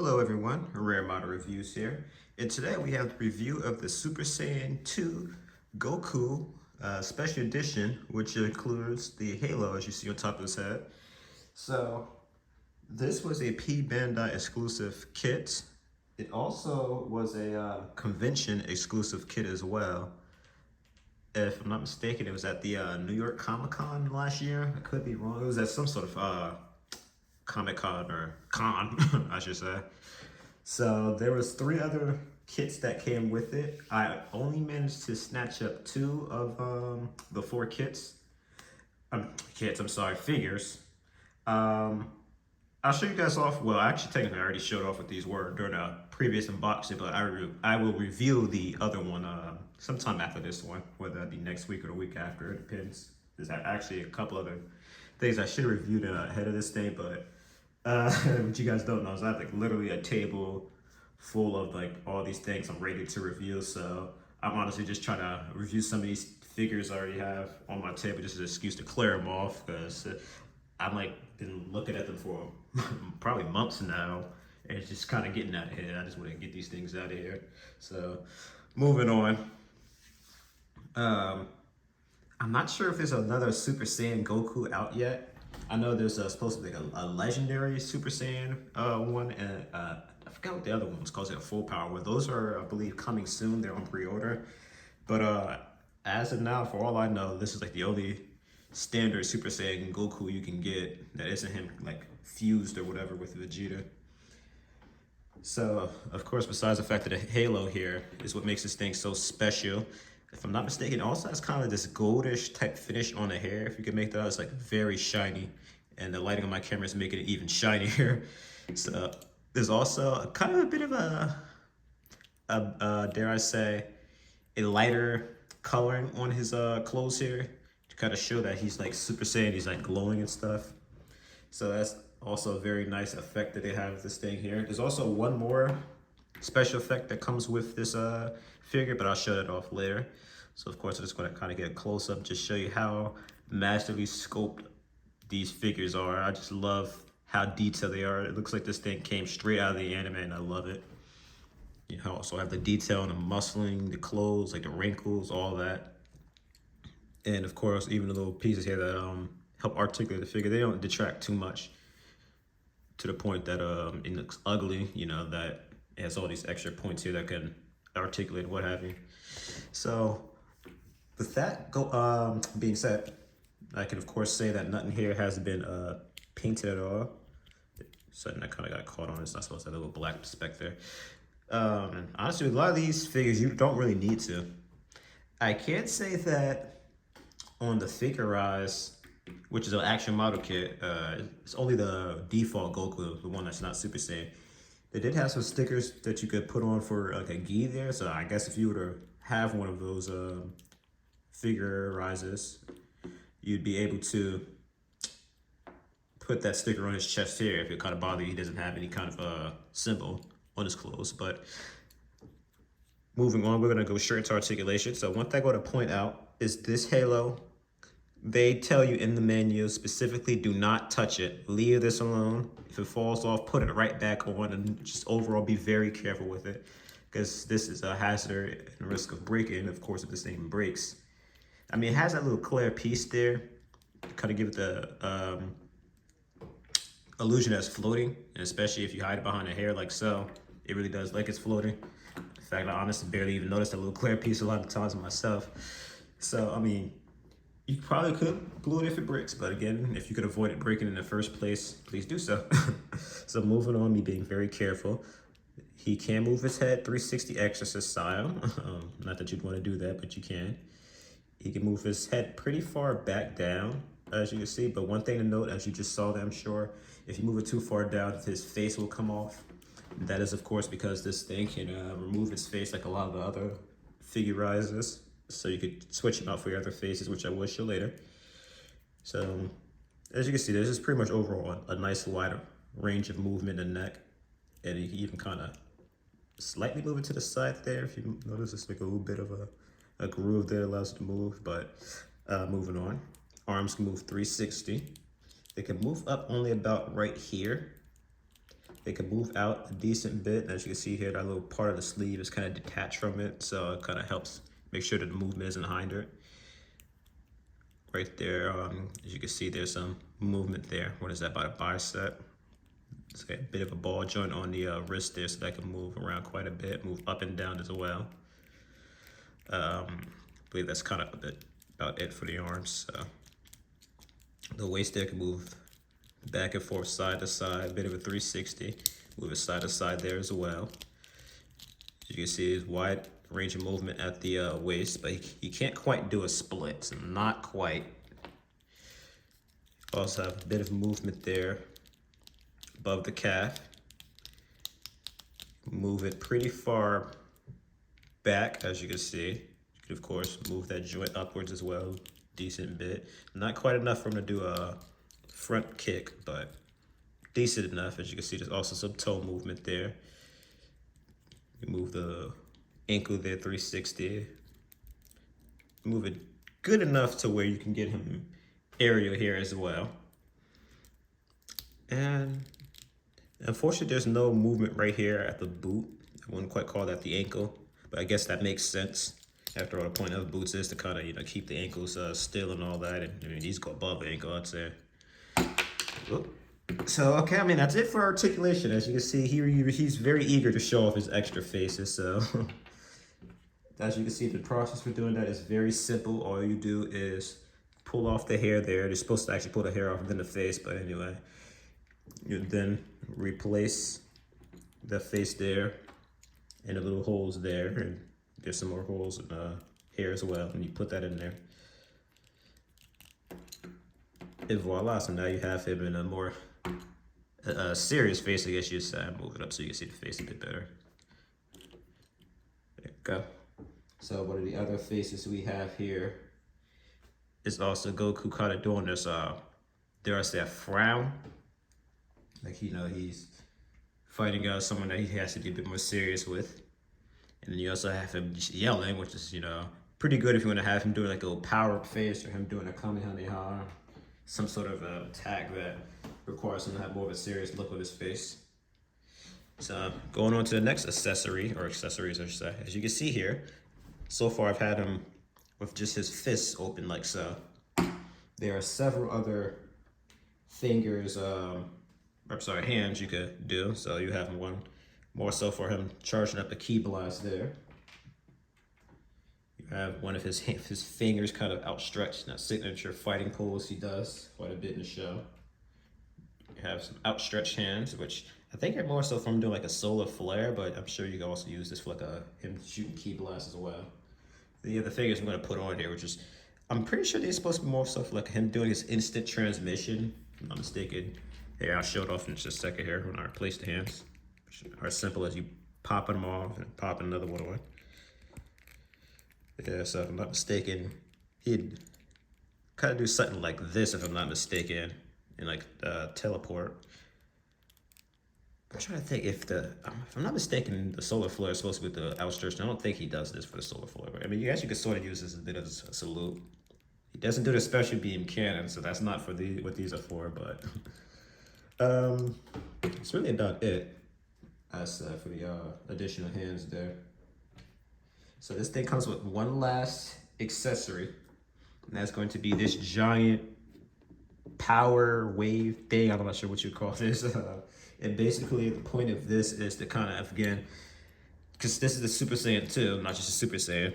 Hello everyone, Rare Model Reviews here, and today we have the review of the Super Saiyan 2 Goku Special Edition, which includes the halo as you see on top of his head. So this was a P-Bandai exclusive kit. It also was a convention exclusive kit as well. If I'm not mistaken, it was at the New York Comic-Con last year. I could be wrong. It was at some sort of Comic-Con or con, I should say. So there was 3 other kits that came with it. I only managed to snatch up 2 of the 4 kits. Figures. I'll show you guys off. Well, actually, technically, I already showed off what these were during a previous unboxing, but I will reveal the other one sometime after this one, whether that be next week or the week after. It depends. There's actually a couple other things I should have reviewed ahead of this day, but what you guys don't know is I have like literally a table full of like all these things I'm ready to review. So I'm honestly just trying to review some of these figures I already have on my table just as an excuse to clear them off, because I'm like been looking at them for probably months now, and it's just kind of getting out of here. I just want to get these things out of here. So moving on. I'm not sure if there's another Super Saiyan Goku out yet. I know there's supposed to be a legendary Super Saiyan one, and I forgot what the other one was called. It a full power one. Those are, I believe, coming soon. They're on pre-order. But as of now, for all I know, this is like the only standard Super Saiyan Goku you can get that isn't him like fused or whatever with Vegeta. So, of course, besides the fact that the halo here is what makes this thing so special. If I'm not mistaken, it also has kind of this goldish type finish on the hair. If you can make that out, it's like very shiny. And the lighting on my camera is making it even shinier. So there's also kind of a bit of dare I say, a lighter coloring on his clothes here to kind of show that he's like Super Saiyan, he's like glowing and stuff. So that's also a very nice effect that they have with this thing here. There's also one more special effect that comes with this figure, but I'll show it off later. So of course I'm just going to kind of get a close-up, just show you how masterfully sculpted these figures are. I just love how detailed they are. It looks like this thing came straight out of the anime, and I love it. You know, also have the detail and the muscling, the clothes, like the wrinkles, all that. And of course, even the little pieces here that help articulate the figure, they don't detract too much to the point that it looks ugly, you know, that it has all these extra points here that can articulate what have you. So with that being said, I can of course say that nothing here has been painted at all. Something that kind of got caught on, it's not supposed to have a little black speck there. And honestly, with a lot of these figures, you don't really need to. I can't say that on the Figuarts, which is an action model kit, it's only the default Goku, the one that's not Super Saiyan. They did have some stickers that you could put on for like a gi there, so I guess if you were to have one of those Figuarts, you'd be able to put that sticker on his chest here if it kind of bothers you. He doesn't have any kind of symbol on his clothes. But moving on, we're gonna go straight to articulation. So one thing I want to point out is this halo. They tell you in the menu specifically, do not touch it. Leave this alone. If it falls off, put it right back on, and just overall be very careful with it, because this is a hazard and a risk of breaking, of course, if this thing breaks. I mean, it has that little clear piece there to kind of give it the illusion that it's floating, and especially if you hide it behind the hair like so, it really does like it's floating. In fact, I honestly barely even noticed that little clear piece a lot of times myself. So, I mean, you probably could glue it if it breaks, but again, if you could avoid it breaking in the first place, please do so. So moving on, me being very careful. He can move his head 360 exorcist style. Not that you'd want to do that, but you can. He can move his head pretty far back down, as you can see. But one thing to note, as you just saw that, I'm sure, if you move it too far down, his face will come off. That is, of course, because this thing can remove its face like a lot of the other Figuarts. So you could switch them out for your other faces, which I will show later. So as you can see, this is pretty much overall a nice wide range of movement in the neck. And you can even kind of slightly move it to the side there. If you notice, it's like a little bit of a groove there that allows it to move. But moving on, arms can move 360. They can move up only about right here. It can move out a decent bit. As you can see here, that little part of the sleeve is kind of detached from it, so it kind of helps make sure that the movement isn't hindered. Right there, as you can see, there's some movement there. What is that, about a bicep? It's got a bit of a ball joint on the wrist there, so that can move around quite a bit, move up and down as well. I believe that's kind of about it for the arms. So the waist there can move back and forth, side to side, a bit of a 360. Move it side to side there as well. As you can see, his wide range of movement at the waist, but he can't quite do a split, so not quite. Also have a bit of movement there above the calf. Move it pretty far back, as you can see. You can, of course, move that joint upwards as well, decent bit. Not quite enough for him to do a front kick, but decent enough. As you can see, there's also some toe movement there. You move the ankle there, 360. Move it good enough to where you can get him aerial here as well. And unfortunately, there's no movement right here at the boot. I wouldn't quite call that the ankle, but I guess that makes sense. After all, the point of boots is to kind of, keep the ankles still and all that. And I mean, these go above the ankle, I'd say. So, okay, I mean, that's it for articulation. As you can see, he's very eager to show off his extra faces. So, as you can see, the process for doing that is very simple. All you do is pull off the hair there. They're supposed to actually pull the hair off within the face, but anyway. You then replace the face there and the little holes there. And there's some more holes in the hair as well. And you put that in there. And voila, so now you have him in a more serious face, I guess you'd say. Move it up so you can see the face a bit better. There you go. So one of the other faces we have here is also Goku kind of doing this, dare I say, a frown. Like, he's fighting someone that he has to be a bit more serious with. And then you also have him just yelling, which is, pretty good if you want to have him doing like a little power-up face or him doing a Kamehameha. Some sort of attack that requires him to have more of a serious look with his face. So going on to the next accessory, or accessories I should say. As you can see here, so far I've had him with just his fists open like so. There are several other hands you could do. So you have one more so for him charging up a ki blast there. You have one of his fingers kind of outstretched, that signature fighting pose he does quite a bit in the show. You have some outstretched hands, which I think are more so from doing like a solar flare, but I'm sure you can also use this for like him shooting ki blast as well. The other fingers I'm going to put on here, which is, I'm pretty sure they're supposed to be more so for like him doing his instant transmission, if I'm not mistaken. Here, I'll show it off in just a second here when I replace the hands, which are as simple as you popping them off and popping another one on. Yeah, so if I'm not mistaken, he'd kind of do something like this, if I'm not mistaken, in like teleport. I'm trying to think if I'm not mistaken, the solar flare is supposed to be the outstretched. I don't think he does this for the solar flare. But I mean, you guys, you could sort of use this as a bit of a salute. He doesn't do the special beam cannon, so that's not for what these are for. But it's really about it as for the additional hands there. So this thing comes with one last accessory, and that's going to be this giant power wave thing. I'm not sure what you call this. And basically the point of this is to kind of, again, because this is the Super Saiyan 2, not just a Super Saiyan,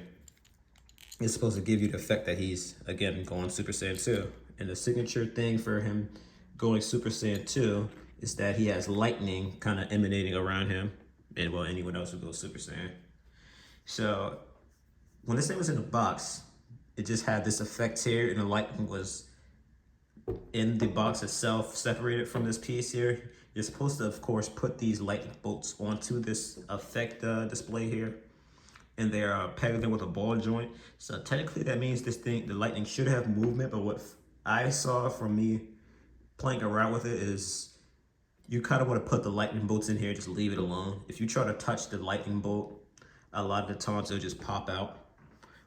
it's supposed to give you the effect that he's, again, going Super Saiyan 2. And the signature thing for him going Super Saiyan 2 is that he has lightning kind of emanating around him, and well, anyone else who goes Super Saiyan. So when this thing was in the box, it just had this effect here, and the lightning was in the box itself, separated from this piece here. You're supposed to, of course, put these lightning bolts onto this effect display here, and they're pegged in with a ball joint. So technically that means this thing, the lightning should have movement, but what I saw from me playing around with it is you kind of want to put the lightning bolts in here, just leave it alone. If you try to touch the lightning bolt, a lot of the times it'll just pop out.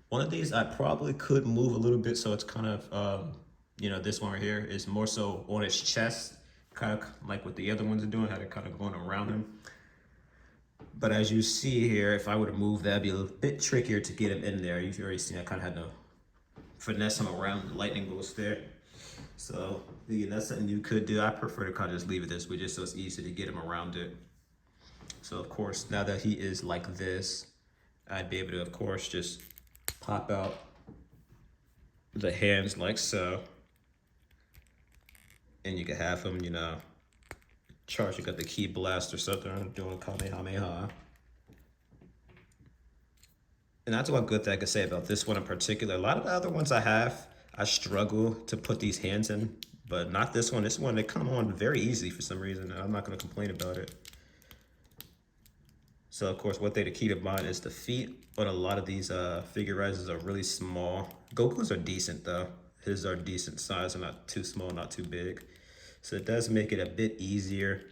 One of these I probably could move a little bit, so it's kind of, this one right here is more so on its chest, kind of like what the other ones are doing, how they're kind of going around him. But as you see here, if I were to move that, it'd be a bit trickier to get him in there. You've already seen I kind of had to finesse him around the lightning bolts there. So again, that's something you could do. I prefer to kind of just leave it this way, just so it's easy to get him around it. So of course, now that he is like this, I'd be able to, of course, just pop out the hands like so. And you can have him, you know, charging up the key blast or something, doing Kamehameha. And that's one good thing I could say about this one in particular. A lot of the other ones I have, I struggle to put these hands in, but not this one. This one, they come on very easy for some reason, and I'm not going to complain about it. So, of course, one thing to keep in mind is the feet on a lot of these Figuarts are really small. Goku's are decent, though. His are decent size and not too small, not too big. So it does make it a bit easier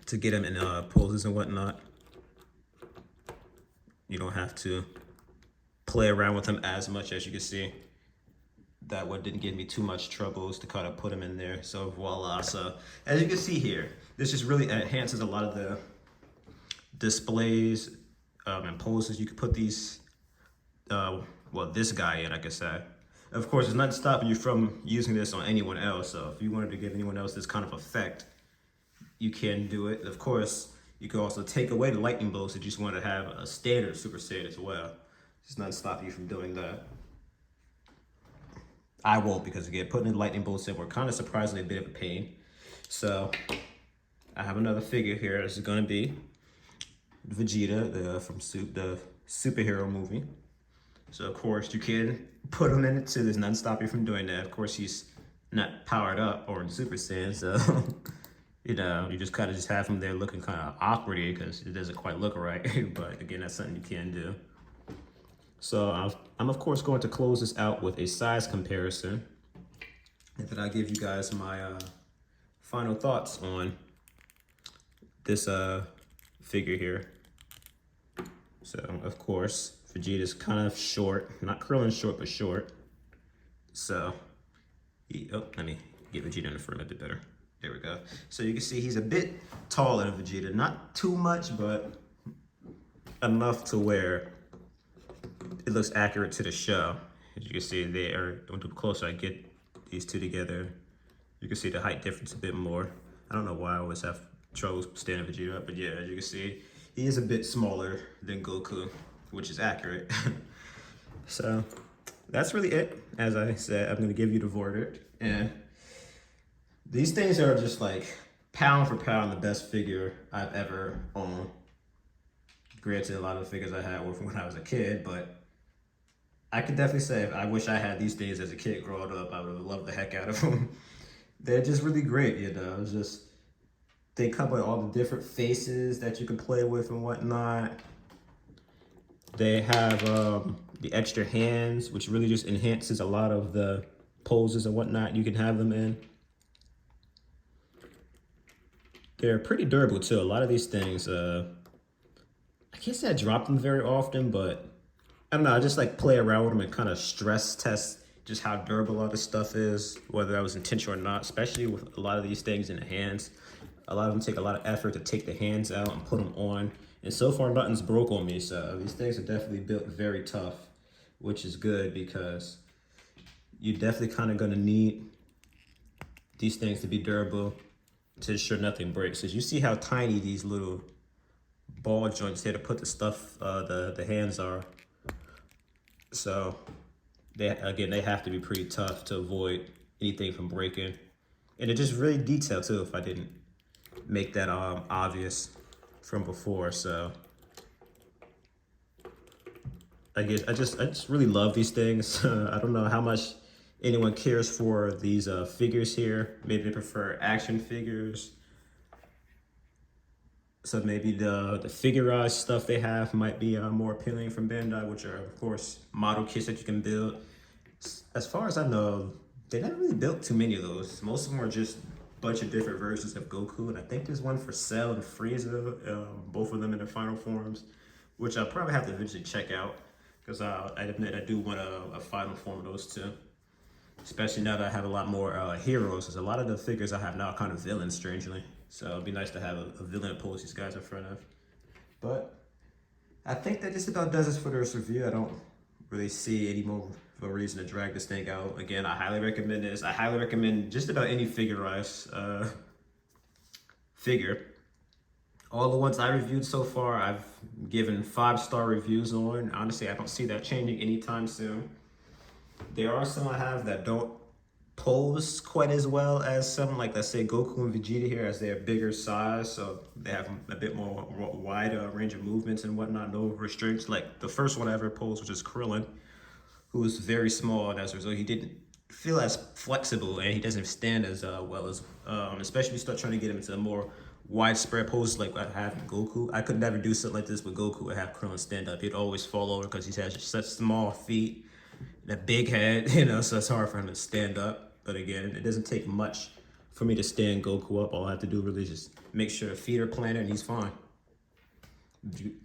to get him in poses and whatnot. You don't have to play around with him as much. As you can see, that one didn't give me too much troubles to kind of put him in there. So voila. So as you can see here, this just really enhances a lot of the displays and poses. You can put these, well, this guy in, I guess. Of course, it's not stopping you from using this on anyone else. So if you wanted to give anyone else this kind of effect, you can do it. Of course, you can also take away the lightning bolts if you just want to have a standard Super Saiyan as well. It's not stopping you from doing that. I won't, because again, putting the lightning bolts in were kind of surprisingly a bit of a pain. So I have another figure here. This is going to be Vegeta from the superhero movie. So of course you can put him in it too. There's nothing stopping you from doing that. Of course he's not powered up or in Super Saiyan, so you know, you just kind of just have him there looking kind of awkwardy because it doesn't quite look right. But again, that's something you can do. So I'm of course going to close this out with a size comparison, and then I'll give you guys my final thoughts on this figure here. So of course, Vegeta's kind of short, not curling short, but short. So, let me get Vegeta in the front a bit better. There we go. So you can see he's a bit taller than Vegeta, not too much, but enough to where it looks accurate to the show. As you can see there, the closer I get these two together, you can see the height difference a bit more. I don't know why I always have trouble standing Vegeta up, but yeah, as you can see, he is a bit smaller than Goku, which is accurate. So that's really it. As I said, I'm gonna give you the verdict. And these things are just like pound for pound the best figure I've ever owned. Granted, a lot of the figures I had were from when I was a kid, but I could definitely say I wish I had these things as a kid growing up. I would have loved the heck out of them. They're just really great, you know. It's just, they come with all the different faces that you can play with and whatnot. They have the extra hands, which really just enhances a lot of the poses and whatnot you can have them in. They're pretty durable too. A lot of these things, I can't say I drop them very often, but I don't know. I just like play around with them and kind of stress test just how durable all this stuff is, whether that was intentional or not, especially with a lot of these things in the hands. A lot of them take a lot of effort to take the hands out and put them on. And so far, nothing's broke on me. So these things are definitely built very tough, which is good because you're definitely kind of going to need these things to be durable to ensure nothing breaks. As you see how tiny these little ball joints here to put the stuff, the hands are. So they have to be pretty tough to avoid anything from breaking. And they're just really detailed too, if I didn't make that obvious from before. So I just really love these things. I don't know how much anyone cares for these figures here. Maybe they prefer action figures. So maybe the Figuarts stuff they have might be more appealing from Bandai, which are of course model kits that you can build. As far as I know, they never really built too many of those. Most of them are just a bunch of different versions of Goku, and I think there's one for Cell and Frieza, both of them in their final forms, which I'll probably have to eventually check out, because I admit I do want a final form of those two. especially now that I have a lot more heroes, because a lot of the figures I have now are kind of villains, strangely. So it'd be nice to have a villain to pose these guys in front of. But I think that just about does it for this review. I don't really see any more of a reason to drag this thing out. Again, I highly recommend this. I highly recommend just about any Figuarts figure. All the ones I reviewed so far, I've given 5-star reviews on. Honestly, I don't see that changing anytime soon. There are some I have that don't pose quite as well as some, like let's say Goku and Vegeta here, as they're bigger size, so they have a bit more wide range of movements and whatnot, no restraints. Like the first one I ever posed, which is Krillin, who was very small, and as a result, he didn't feel as flexible, and he doesn't stand as well as, especially if you start trying to get him into a more widespread poses like I have Goku. I could never do something like this with Goku and have Krillin stand up. He'd always fall over because he has such small feet, that big head, you know, so it's hard for him to stand up. But again, it doesn't take much for me to stand Goku up. All I have to do really is just make sure the feet are planted and he's fine.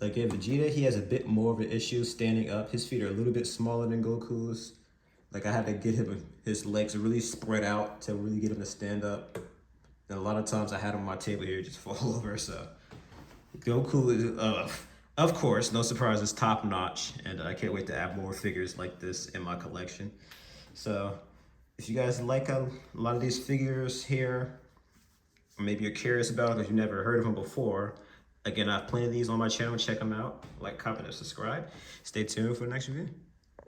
Again, Vegeta, he has a bit more of an issue standing up. His feet are a little bit smaller than Goku's. Like I had to get him, his legs really spread out to really get him to stand up. And a lot of times I had him on my table here just fall over. So Goku is, of course, no surprise, is top notch. And I can't wait to add more figures like this in my collection. So if you guys like a lot of these figures here, or maybe you're curious about them because you've never heard of them before, again, I have plenty of these on my channel. Check them out. Like, comment, and subscribe. Stay tuned for the next review.